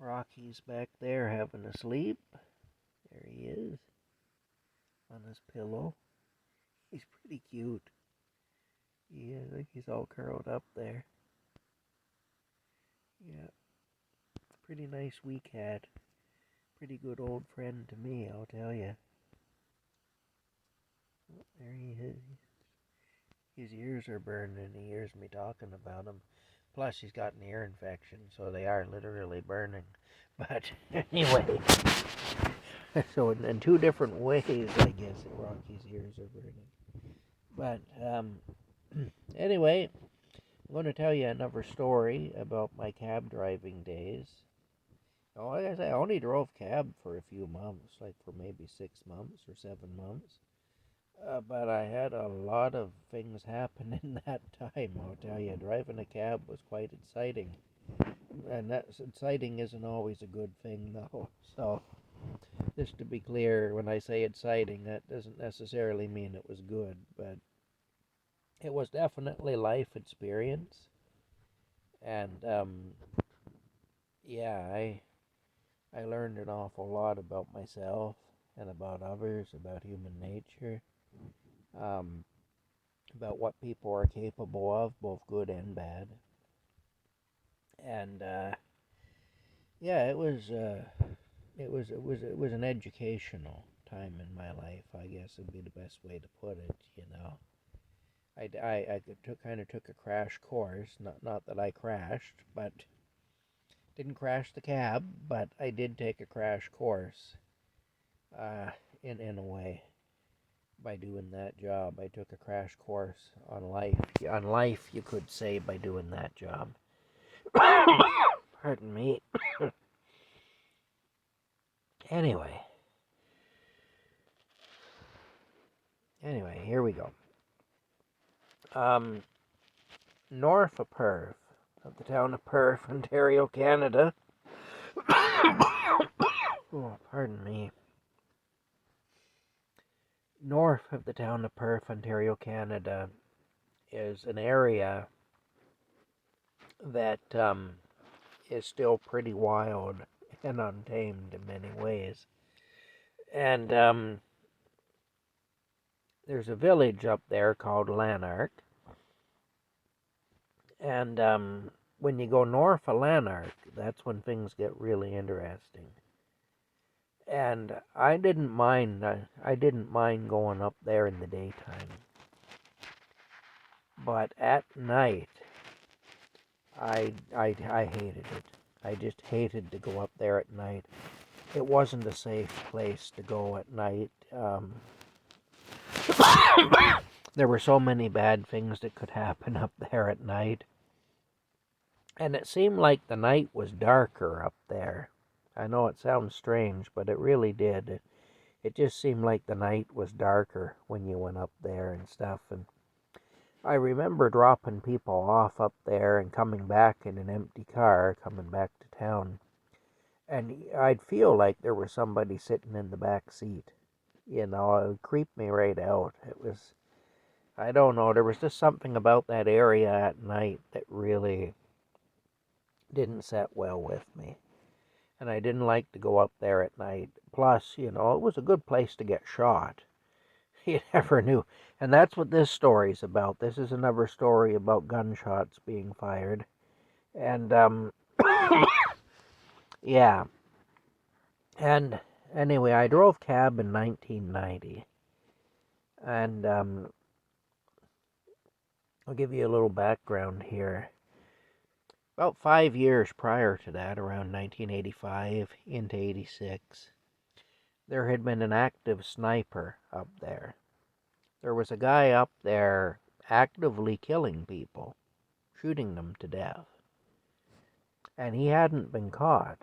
Rocky's back there having a sleep. There he is on his pillow. He's pretty cute. I think he's all curled up there. Yeah, pretty nice wee cat. Pretty good old friend to me, I'll tell you. There he is. His ears are burning. He hears me talking about him. Plus, he's got an ear infection, so they are literally burning. But anyway, so in two different ways, I guess, Rocky's ears are burning. But anyway, I'm going to tell you another story about my cab driving days. Oh, like I say, I only drove cab for a few months, like for maybe 6 months or 7 months. But I had a lot of things happen in that time, I'll tell you. Driving a cab was quite exciting. And that exciting isn't always a good thing, though. So, just to be clear, when I say exciting, that doesn't necessarily mean it was good, but it was definitely life experience. And, yeah, I learned an awful lot about myself and about others, about human nature, um, about what people are capable of, both good and bad. And yeah, it was an educational time in my life, I guess would be the best way to put it. I kind of took a crash course. Not that I crashed, but didn't crash the cab, but I did take a crash course. Uh, in a way, by doing that job, I took a crash course on life. On life, you could say, by doing that job. Pardon me. Anyway, here we go. Um, North of Perth, of the town of Perth, Ontario, Canada. Oh, pardon me. North of the town of Perth, Ontario, Canada, is an area that is still pretty wild and untamed in many ways. And there's a village up there called Lanark. And when you go north of Lanark, that's when things get really interesting. And I didn't mind. I didn't mind going up there in the daytime, but at night, I hated it. I just hated to go up there at night. It wasn't a safe place to go at night. There were so many bad things that could happen up there at night. And it seemed like the night was darker up there. I know it sounds strange, but it really did. It just seemed like the night was darker when you went up there and stuff. And I remember dropping people off up there and coming back in an empty car, coming back to town. And I'd feel like there was somebody sitting in the back seat. It would creep me right out. It was, I don't know, there was just something about that area at night that really didn't set well with me. And I didn't like to go up there at night. Plus, it was a good place to get shot. You never knew. And that's what this story's about. This is another story about gunshots being fired. And, yeah. And anyway, I drove cab in 1990. And I'll give you a little background here. About 5 years prior to that, around 1985 into 86, there had been an active sniper up there. There was a guy up there actively killing people, shooting them to death. And he hadn't been caught.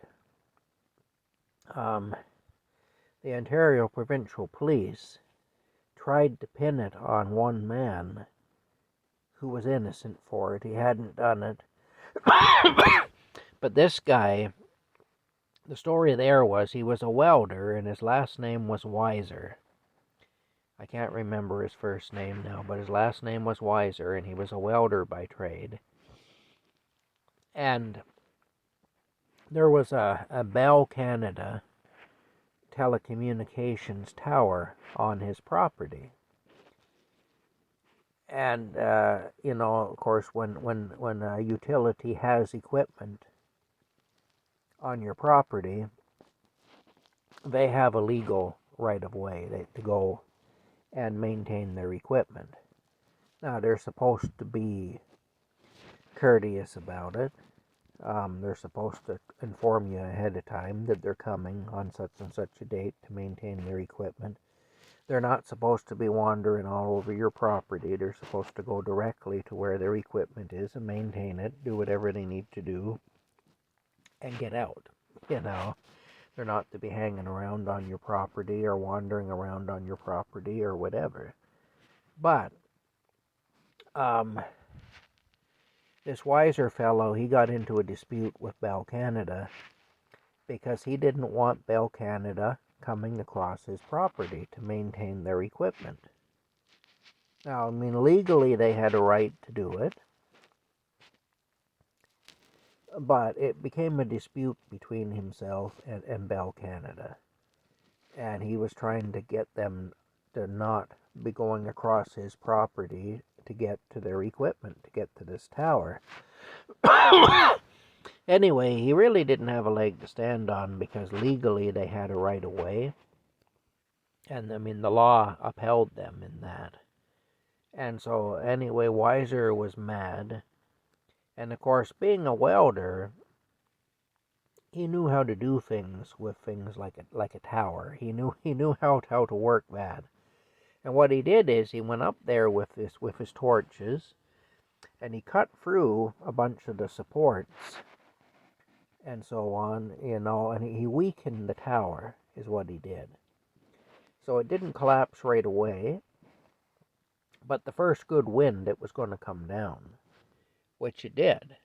The Ontario Provincial Police tried to pin it on one man who was innocent for it. He hadn't done it. But this guy, the story there was he was a welder and his last name was Weiser. I can't remember his first name now, but his last name was Weiser, and he was a welder by trade. And there was a Bell Canada telecommunications tower on his property. And, of course, when a utility has equipment on your property, they have a legal right of way to go and maintain their equipment. Now, they're supposed to be courteous about it. They're supposed to inform you ahead of time that they're coming on such and such a date to maintain their equipment. They're not supposed to be wandering all over your property. They're supposed to go directly to where their equipment is and maintain it, do whatever they need to do, and get out. They're not to be hanging around on your property or wandering around on your property or whatever. But this Wiser fellow, he got into a dispute with Bell Canada because he didn't want Bell Canada coming across his property to maintain their equipment. Now, legally they had a right to do it, but it became a dispute between himself and Bell Canada. And he was trying to get them to not be going across his property to get to their equipment, to get to this tower. Anyway, he really didn't have a leg to stand on because legally they had a right of way. And the law upheld them in that. And so anyway, Wiser was mad. And of course, being a welder, he knew how to do things with things like a tower. He knew how to work that. And what he did is he went up there with his torches, and he cut through a bunch of the supports and so on, and he weakened the tower is what he did. So it didn't collapse right away, but the first good wind it was going to come down, which it did.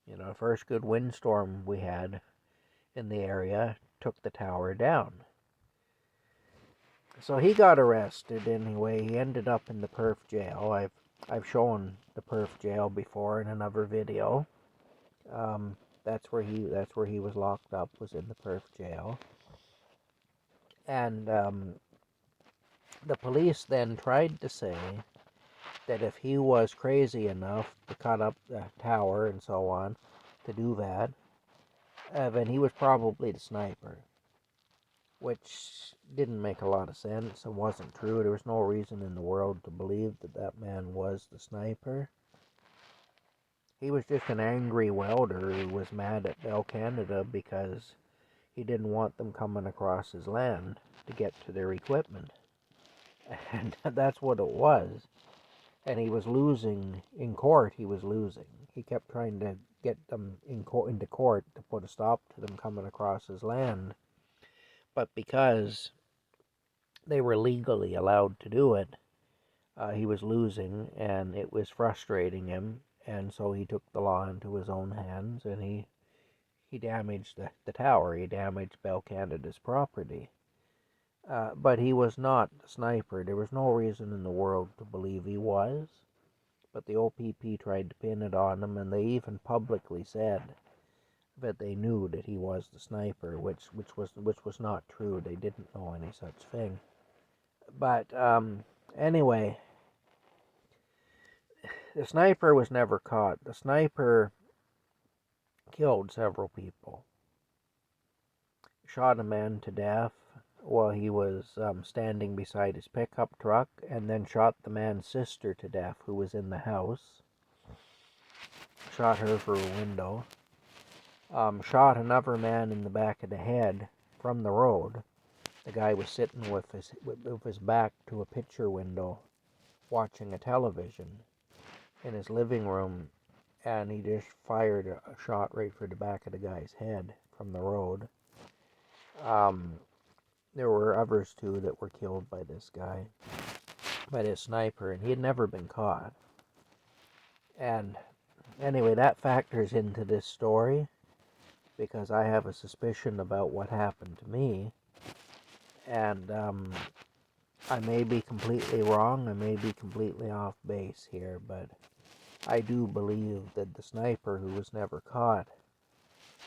The first good windstorm we had in the area took the tower down. So he got arrested anyway. He ended up in the Perth jail. I've shown the Perth jail before in another video. That's where he was locked up, was in the Perth jail. And the police then tried to say that if he was crazy enough to cut up the tower and so on, to do that, then he was probably the sniper, which didn't make a lot of sense and wasn't true. There was no reason in the world to believe that man was the sniper. He was just an angry welder who was mad at Bell Canada because he didn't want them coming across his land to get to their equipment. And that's what it was. And he was losing in court. He was losing. He kept trying to get them into court to put a stop to them coming across his land. But because they were legally allowed to do it, he was losing, and it was frustrating him. And so he took the law into his own hands, and he damaged the tower. He damaged Bell Canada's property. But he was not the sniper. There was no reason in the world to believe he was. But the OPP tried to pin it on him, and they even publicly said that they knew that he was the sniper, which was not true. They didn't know any such thing. But anyway, the sniper was never caught. The sniper killed several people. Shot a man to death while he was standing beside his pickup truck, and then shot the man's sister to death who was in the house. Shot her through a window. Shot another man in the back of the head from the road. The guy was sitting with his back to a picture window watching a television in his living room, and he just fired a shot right through the back of the guy's head from the road. There were others too that were killed by this guy, by this sniper, and he had never been caught. And anyway, that factors into this story because I have a suspicion about what happened to me. And I may be completely wrong, I may be completely off base here, but I do believe that the sniper who was never caught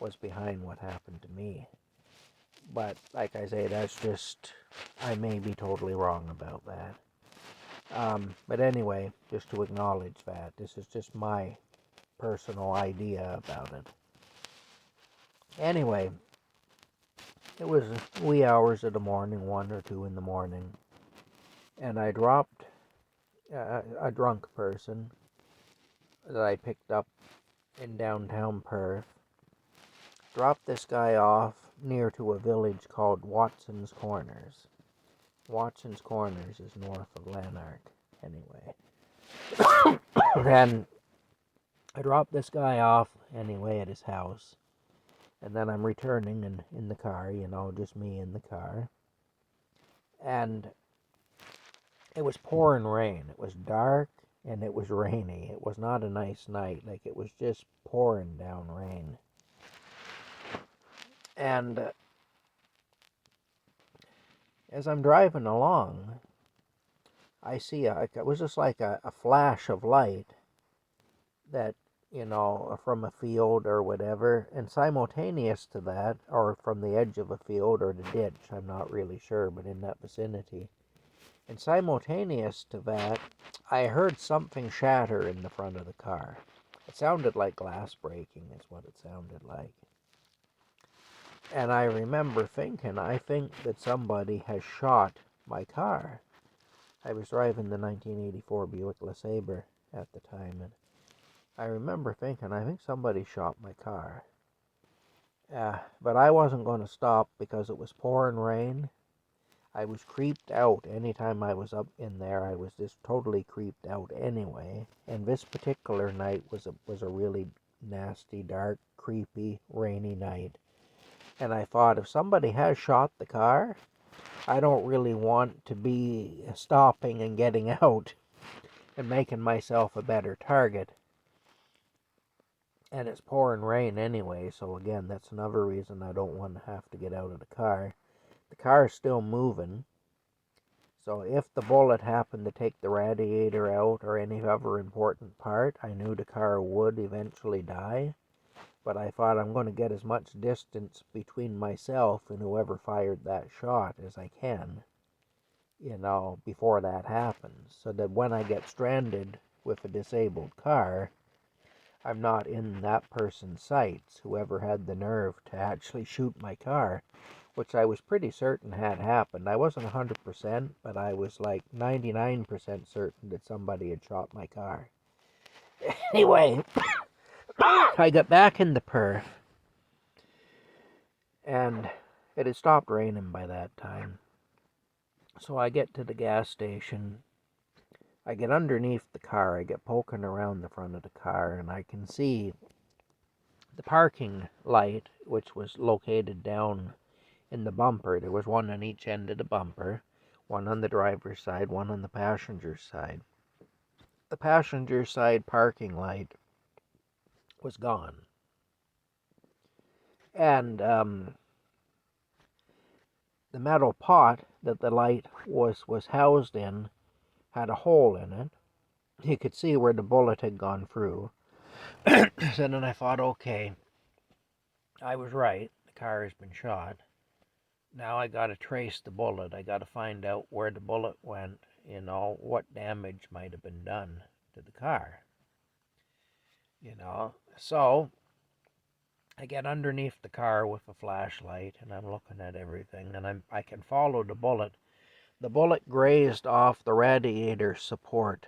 was behind what happened to me. But like I say, that's just, I may be totally wrong about that. But anyway, just to acknowledge that, this is just my personal idea about it. Anyway, it was wee hours of the morning, 1 or 2 in the morning, and I dropped a drunk person that I picked up in downtown Perth. Dropped this guy off near to a village called Watson's Corners. Watson's Corners is north of Lanark, anyway. And I dropped this guy off anyway at his house. And then I'm returning in the car, just me in the car. And it was pouring rain. It was dark and it was rainy. It was not a nice night. Like, it was just pouring down rain. And as I'm driving along, I see it was just like a flash of light that, from a field or whatever, and simultaneous to that, or from the edge of a field or the ditch, I'm not really sure, but in that vicinity. And simultaneous to that, I heard something shatter in the front of the car. It sounded like glass breaking, is what it sounded like. And I remember thinking, I think that somebody has shot my car. I was driving the 1984 Buick LeSabre at the time, and I remember thinking, I think somebody shot my car. But I wasn't going to stop because it was pouring rain. I was creeped out anytime I was up in there. I was just totally creeped out anyway. And this particular night was a really nasty, dark, creepy, rainy night. And I thought, if somebody has shot the car, I don't really want to be stopping and getting out and making myself a better target. And it's pouring rain anyway, so again, that's another reason I don't want to have to get out of the car. The car is still moving, so if the bullet happened to take the radiator out or any other important part, I knew the car would eventually die. But I thought, I'm going to get as much distance between myself and whoever fired that shot as I can, before that happens, so that when I get stranded with a disabled car, I'm not in that person's sights, whoever had the nerve to actually shoot my car, which I was pretty certain had happened. I wasn't 100%, but I was like 99% certain that somebody had shot my car. Anyway, I got back in the Perth, and it had stopped raining by that time. So I get to the gas station. I get underneath the car. I get poking around the front of the car, and I can see the parking light, which was located down in the bumper. There was one on each end of the bumper, one on the driver's side, one on the passenger's side. The passenger side parking light was gone. And the metal pot that the light was housed in had a hole in it. You could see where the bullet had gone through. So then I thought, okay, I was right. The car has been shot. Now I got to trace the bullet. I got to find out where the bullet went, what damage might have been done to the car. So I get underneath the car with a flashlight, and I'm looking at everything, and I can follow the bullet. The bullet grazed off the radiator support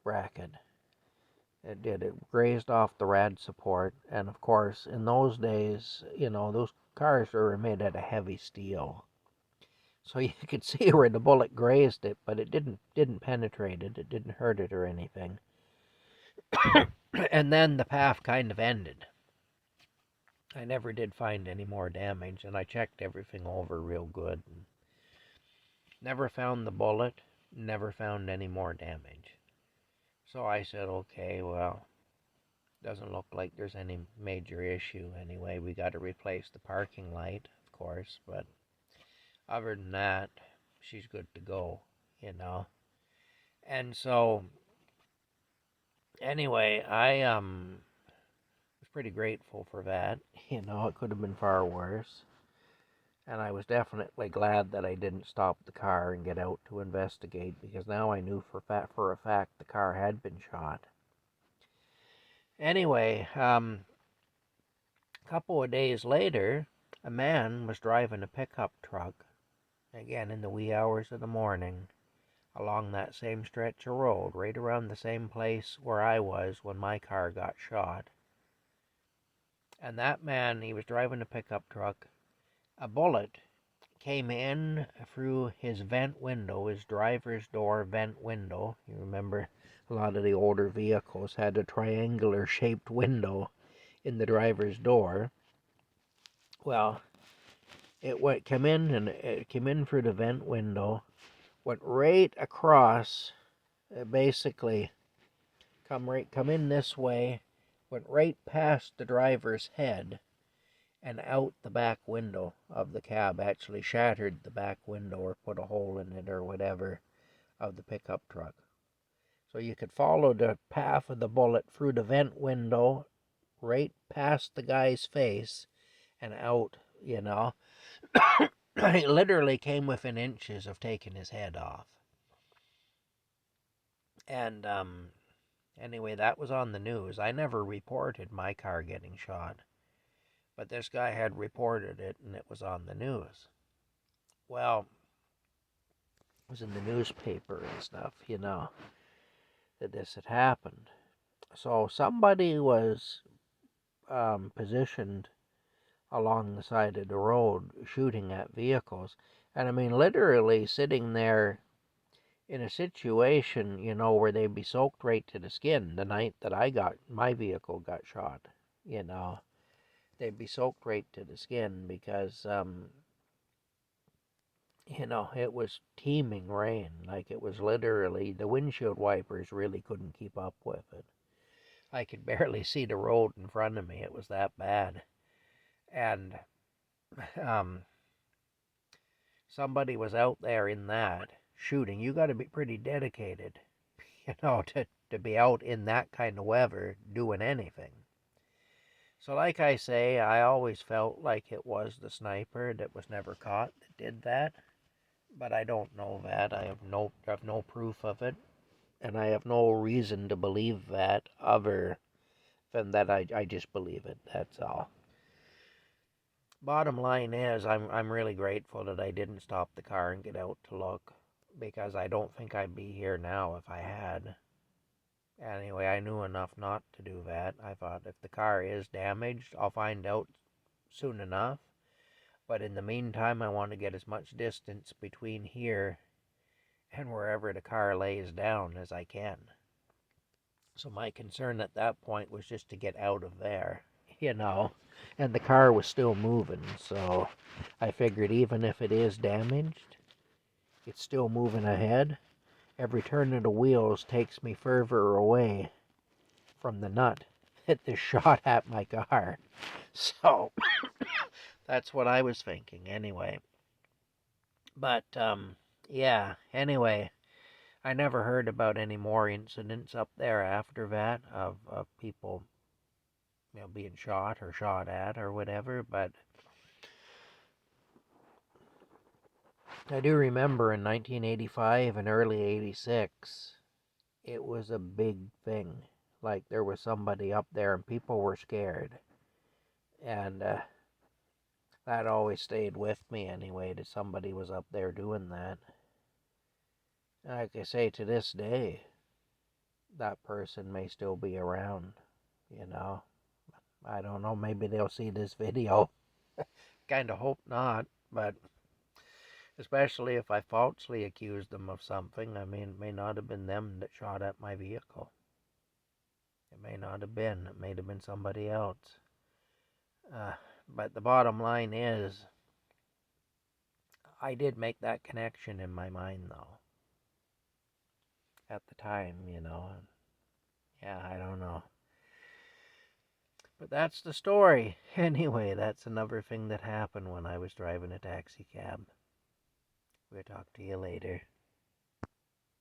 bracket. It did. It grazed off the rad support, and of course, in those days, those cars were made out of heavy steel. So you could see where the bullet grazed it, but it didn't penetrate it. It didn't hurt it or anything. And then the path kind of ended. I never did find any more damage, and I checked everything over real good. And never found the bullet, never found any more damage. So I said, okay, well, doesn't look like there's any major issue anyway. We got to replace the parking light, of course, but other than that, she's good to go, And so, anyway, I was pretty grateful for that. You know, it could have been far worse. And I was definitely glad that I didn't stop the car and get out to investigate, because now I knew for a fact the car had been shot. Anyway, a couple of days later, a man was driving a pickup truck, again in the wee hours of the morning, along that same stretch of road, right around the same place where I was when my car got shot. And that man, he was driving a pickup truck. A bullet came in through his vent window, his driver's door vent window. You remember a lot of the older vehicles had a triangular shaped window in the driver's door. Well, it came in through the vent window, went right across, basically come in this way, went right past the driver's head and out the back window of the cab, actually shattered the back window or put a hole in it or whatever of the pickup truck. So you could follow the path of the bullet through the vent window, right past the guy's face and out, you know. It literally came within inches of taking his head off. And anyway, that was on the news. I never reported my car getting shot, but this guy had reported it and it was on the news. Well, it was in the newspaper and stuff, you know, that this had happened. So somebody was positioned along the side of the road shooting at vehicles. And I mean, literally sitting there in a situation, you know, where they'd be soaked right to the skin. The night that my vehicle got shot, you know, they'd be soaked right to the skin because, you know, it was teeming rain. Like, it was literally, the windshield wipers really couldn't keep up with it. I could barely see the road in front of me. It was that bad. And somebody was out there in that shooting. You got to be pretty dedicated, you know, to be out in that kind of weather doing anything. So like I say, I always felt like it was the sniper that was never caught that did that. But I don't know that. I have no proof of it. And I have no reason to believe that other than that I just believe it. That's all. Bottom line is, I'm really grateful that I didn't stop the car and get out to look, because I don't think I'd be here now if I had. Anyway, I knew enough not to do that. I thought, if the car is damaged, I'll find out soon enough. But in the meantime, I want to get as much distance between here and wherever the car lays down as I can. So my concern at that point was just to get out of there, you know. And the car was still moving, so I figured even if it is damaged, it's still moving ahead. Every turn of the wheels takes me further away from the nut that is shot at my car. So that's what I was thinking anyway. But yeah, anyway, I never heard about any more incidents up there after that of people, you know, being shot or shot at or whatever. But I do remember in 1985 and early 86, it was a big thing. Like, there was somebody up there and people were scared. And that always stayed with me anyway, that somebody was up there doing that. Like I say, to this day, that person may still be around, you know. I don't know, maybe they'll see this video. Kind of hope not, but especially if I falsely accused them of something. I mean, it may not have been them that shot at my vehicle. It may not have been. It may have been somebody else. But the bottom line is, I did make that connection in my mind, though. At the time, you know. Yeah, I don't know. But that's the story. Anyway, that's another thing that happened when I was driving a taxi cab. We'll talk to you later.